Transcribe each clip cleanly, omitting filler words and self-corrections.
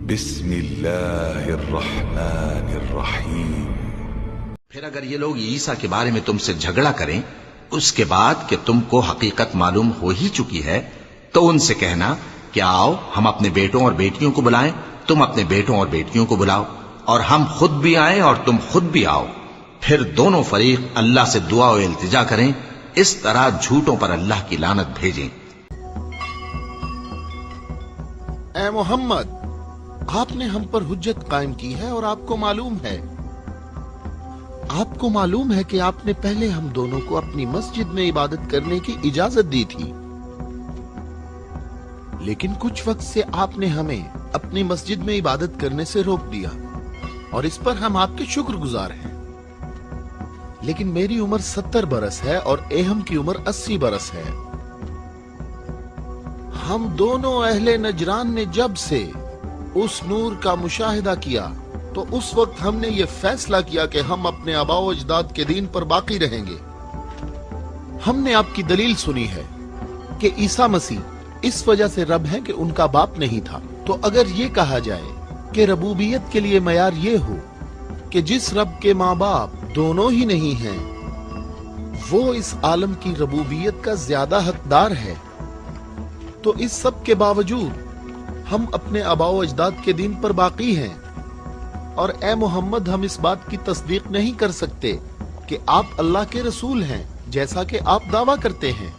بسم اللہ الرحمن الرحیم۔ پھر اگر یہ لوگ عیسیٰ کے بارے میں تم سے جھگڑا کریں اس کے بعد کہ تم کو حقیقت معلوم ہو ہی چکی ہے، تو ان سے کہنا کہ آؤ ہم اپنے بیٹوں اور بیٹیوں کو بلائیں، تم اپنے بیٹوں اور بیٹیوں کو بلاؤ، اور ہم خود بھی آئیں اور تم خود بھی آؤ، پھر دونوں فریق اللہ سے دعا و التجا کریں، اس طرح جھوٹوں پر اللہ کی لعنت بھیجیں۔ اے محمد، آپ نے ہم پر حجت قائم کی ہے اور آپ کو معلوم ہے کہ آپ نے پہلے ہم دونوں کو اپنی مسجد میں عبادت کرنے کی اجازت دی تھی، لیکن کچھ وقت سے آپ نے ہمیں اپنی مسجد میں عبادت کرنے سے روک دیا، اور اس پر ہم آپ کے شکر گزار ہیں۔ لیکن میری عمر 70 برس ہے اور ایہم کی عمر 80 برس ہے۔ ہم دونوں اہل نجران نے جب سے اس نور کا مشاہدہ کیا تو اس وقت ہم نے یہ فیصلہ کیا کہ ہم اپنے آباء و اجداد کے دین پر باقی رہیں گے۔ ہم نے آپ کی دلیل سنی ہے کہ عیسیٰ مسیح اس وجہ سے رب ہے کہ ان کا باپ نہیں تھا، تو اگر یہ کہا جائے کہ ربوبیت کے لیے معیار یہ ہو کہ جس رب کے ماں باپ دونوں ہی نہیں ہیں وہ اس عالم کی ربوبیت کا زیادہ حقدار ہے، تو اس سب کے باوجود ہم اپنے آباء و اجداد کے دین پر باقی ہیں، اور اے محمد ہم اس بات کی تصدیق نہیں کر سکتے کہ آپ اللہ کے رسول ہیں جیسا کہ آپ دعویٰ کرتے ہیں۔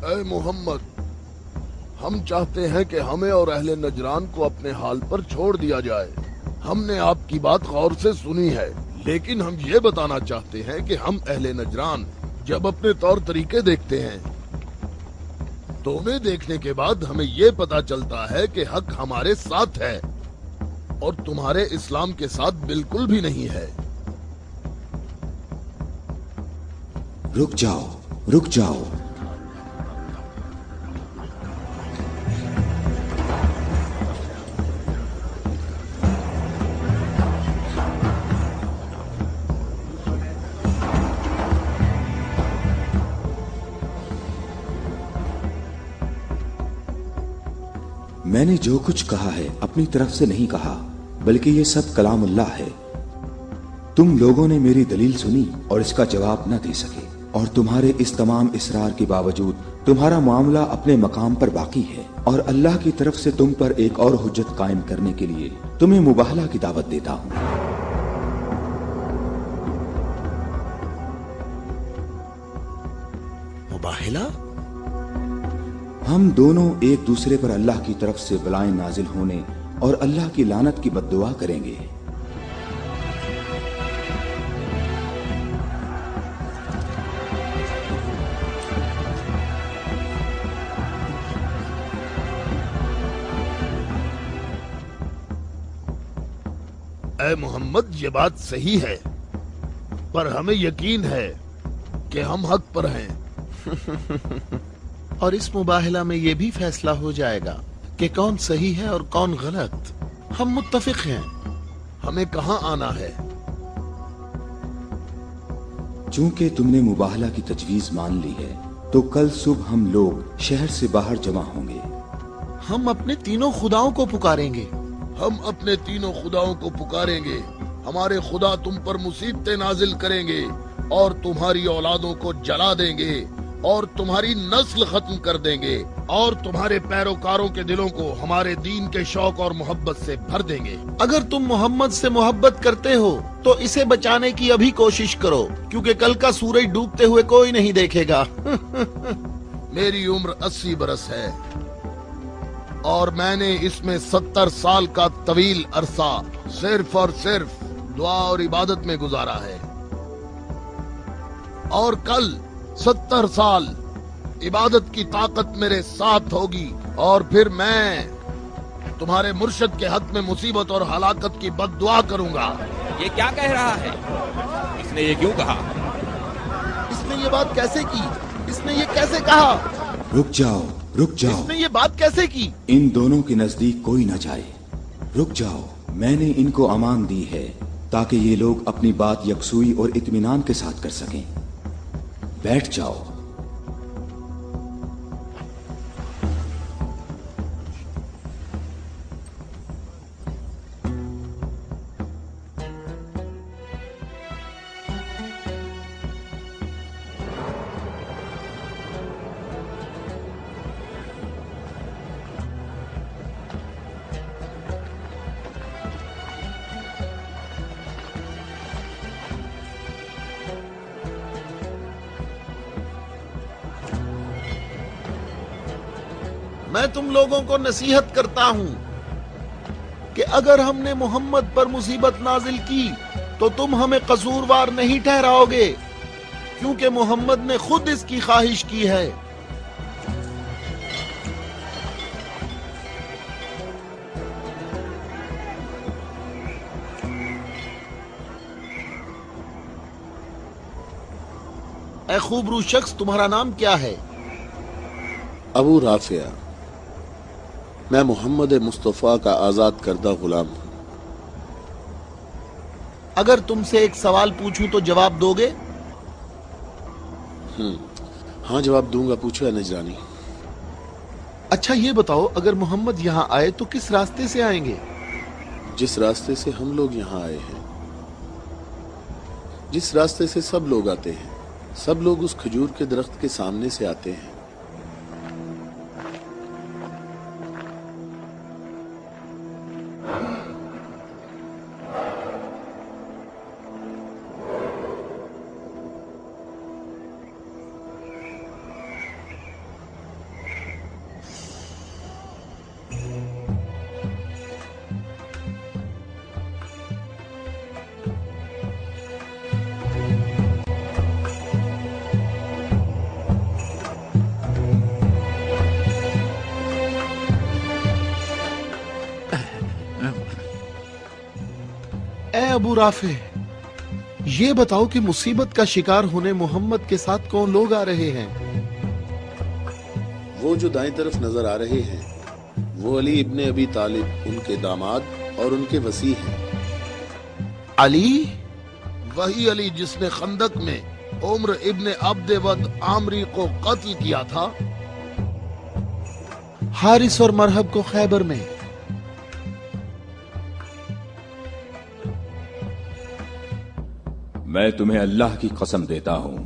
اے محمد، ہم چاہتے ہیں کہ ہمیں اور اہل نجران کو اپنے حال پر چھوڑ دیا جائے۔ ہم نے آپ کی بات غور سے سنی ہے، لیکن ہم یہ بتانا چاہتے ہیں کہ ہم اہل نجران جب اپنے طور طریقے دیکھتے ہیں تو انہیں دیکھنے کے بعد ہمیں یہ پتا چلتا ہے کہ حق ہمارے ساتھ ہے اور تمہارے اسلام کے ساتھ بالکل بھی نہیں ہے۔ رک جاؤ، رک جاؤ۔ میں نے جو کچھ کہا ہے اپنی طرف سے نہیں کہا، بلکہ یہ سب کلام اللہ ہے۔ تم لوگوں نے میری دلیل سنی اور اس کا جواب نہ دے سکے، اور تمہارے اس تمام اصرار کے باوجود تمہارا معاملہ اپنے مقام پر باقی ہے، اور اللہ کی طرف سے تم پر ایک اور حجت قائم کرنے کے لیے تمہیں مباہلہ کی دعوت دیتا ہوں۔ مباہلہ؟ ہم دونوں ایک دوسرے پر اللہ کی طرف سے بلائیں نازل ہونے اور اللہ کی لعنت کی بد دعا کریں گے۔ اے محمد، یہ بات صحیح ہے، پر ہمیں یقین ہے کہ ہم حق پر ہیں۔ اور اس مباہلہ میں یہ بھی فیصلہ ہو جائے گا کہ کون صحیح ہے اور کون غلط۔ ہم متفق ہیں۔ ہمیں کہاں آنا ہے؟ چونکہ تم نے مباہلہ کی تجویز مان لی ہے تو کل صبح ہم لوگ شہر سے باہر جمع ہوں گے۔ ہم اپنے تینوں خداؤں کو پکاریں گے۔ ہم اپنے تینوں خداؤں کو پکاریں گے۔ ہمارے خدا تم پر مصیبتیں نازل کریں گے اور تمہاری اولادوں کو جلا دیں گے اور تمہاری نسل ختم کر دیں گے، اور تمہارے پیروکاروں کے دلوں کو ہمارے دین کے شوق اور محبت سے بھر دیں گے۔ اگر تم محمد سے محبت کرتے ہو تو اسے بچانے کی ابھی کوشش کرو، کیونکہ کل کا سورج ڈوبتے ہوئے کوئی نہیں دیکھے گا۔ میری عمر 80 برس ہے اور میں نے اس میں 70 سال کا طویل عرصہ صرف اور صرف دعا اور عبادت میں گزارا ہے، اور کل 70 سال عبادت کی طاقت میرے ساتھ ہوگی، اور پھر میں تمہارے مرشد کے حق میں مصیبت اور ہلاکت کی بد دعا کروں گا۔ یہ کیا کہہ رہا ہے؟ اس نے یہ کیوں کہا؟ اس نے یہ بات کیسے کی؟ اس نے یہ کیسے کہا؟ رک جاؤ، رک جاؤ۔ اس نے یہ بات کیسے کی؟ ان دونوں کے نزدیک کوئی نہ جائے۔ رک جاؤ، میں نے ان کو امان دی ہے تاکہ یہ لوگ اپنی بات یکسوئی اور اطمینان کے ساتھ کر سکیں۔ بیٹھ جاؤ۔ میں تم لوگوں کو نصیحت کرتا ہوں کہ اگر ہم نے محمد پر مصیبت نازل کی تو تم ہمیں قصوروار نہیں ٹھہراؤ گے، کیونکہ محمد نے خود اس کی خواہش کی ہے۔ اے خوبرو شخص، تمہارا نام کیا ہے؟ ابو رافع، میں محمد مصطفیٰ کا آزاد کردہ غلام ہوں۔ اگر تم سے ایک سوال پوچھوں تو جواب دو گے؟ ہاں جواب دوں گا، پوچھو اے نجرانی۔ اچھا یہ بتاؤ، اگر محمد یہاں آئے تو کس راستے سے آئیں گے؟ جس راستے سے ہم لوگ یہاں آئے ہیں، جس راستے سے سب لوگ آتے ہیں، سب لوگ اس کھجور کے درخت کے سامنے سے آتے ہیں۔ اے ابو رافع، یہ بتاؤ کہ مصیبت کا شکار ہونے محمد کے ساتھ کون لوگ آ رہے ہیں؟ وہ جو دائیں طرف نظر آ رہے ہیں وہ علی ابن ابی طالب، ان کے داماد اور ان کے وصی ہیں۔ علی؟ وہی علی جس نے خندق میں عمر ابن عبد ود عامری کو قتل کیا تھا۔ حارث اور مرحب کو خیبر میں۔ میں تمہیں اللہ کی قسم دیتا ہوں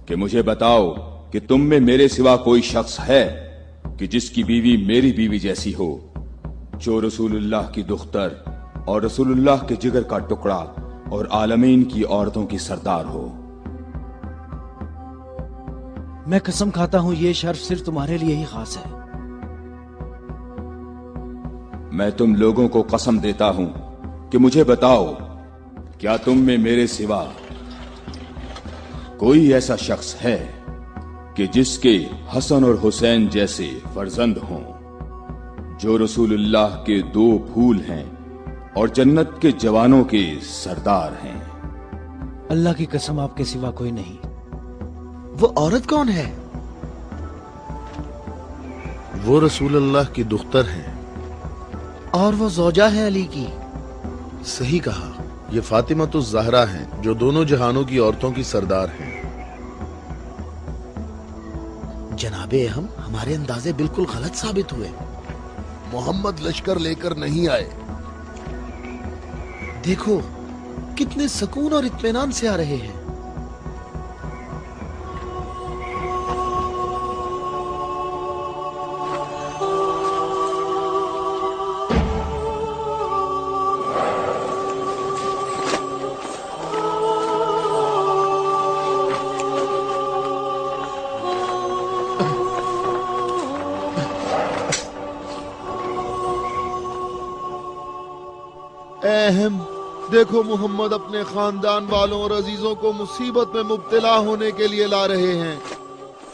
کہ مجھے بتاؤ کہ تم میں میرے سوا کوئی شخص ہے کہ جس کی بیوی میری بیوی جیسی ہو، جو رسول اللہ کی دختر اور رسول اللہ کے جگر کا ٹکڑا اور عالمین کی عورتوں کی سردار ہو۔ میں قسم کھاتا ہوں یہ شرف صرف تمہارے لیے ہی خاص ہے۔ میں تم لوگوں کو قسم دیتا ہوں کہ مجھے بتاؤ، کیا تم میں میرے سوا کوئی ایسا شخص ہے کہ جس کے حسن اور حسین جیسے فرزند ہوں، جو رسول اللہ کے 2 پھول ہیں اور جنت کے جوانوں کے سردار ہیں؟ اللہ کی قسم آپ کے سوا کوئی نہیں۔ وہ عورت کون ہے؟ وہ رسول اللہ کی دختر ہیں۔ اور وہ زوجہ ہے علی کی؟ صحیح کہا، یہ فاطمہ الزہرا ہیں جو دونوں جہانوں کی عورتوں کی سردار ہیں۔ جناب اہم، ہمارے اندازے بالکل غلط ثابت ہوئے۔ محمد لشکر لے کر نہیں آئے۔ دیکھو کتنے سکون اور اطمینان سے آ رہے ہیں۔ اہم دیکھو، محمد اپنے خاندان والوں اور عزیزوں کو مصیبت میں مبتلا ہونے کے لیے لا رہے ہیں۔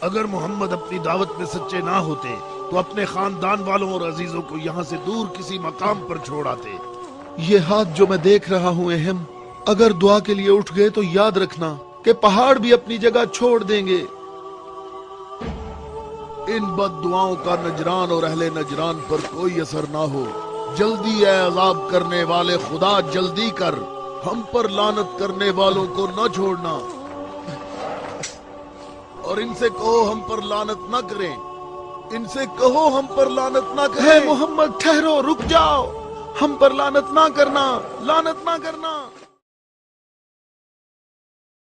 اگر محمد اپنی دعوت میں سچے نہ ہوتے تو اپنے خاندان والوں اور عزیزوں کو یہاں سے دور کسی مقام پر چھوڑ آتے۔ یہ ہاتھ جو میں دیکھ رہا ہوں اہم، اگر دعا کے لیے اٹھ گئے تو یاد رکھنا کہ پہاڑ بھی اپنی جگہ چھوڑ دیں گے۔ ان بد دعاؤں کا نجران اور اہل نجران پر کوئی اثر نہ ہو۔ جلدی اے عذاب کرنے والے خدا، جلدی کر، ہم پر لعنت کرنے والوں کو نہ چھوڑنا، اور ان سے کہو ہم پر لعنت نہ کریں، ان سے کہو ہم پر لعنت نہ کریں۔ اے محمد ٹھہرو، رک جاؤ، ہم پر لعنت نہ کرنا، لعنت نہ کرنا۔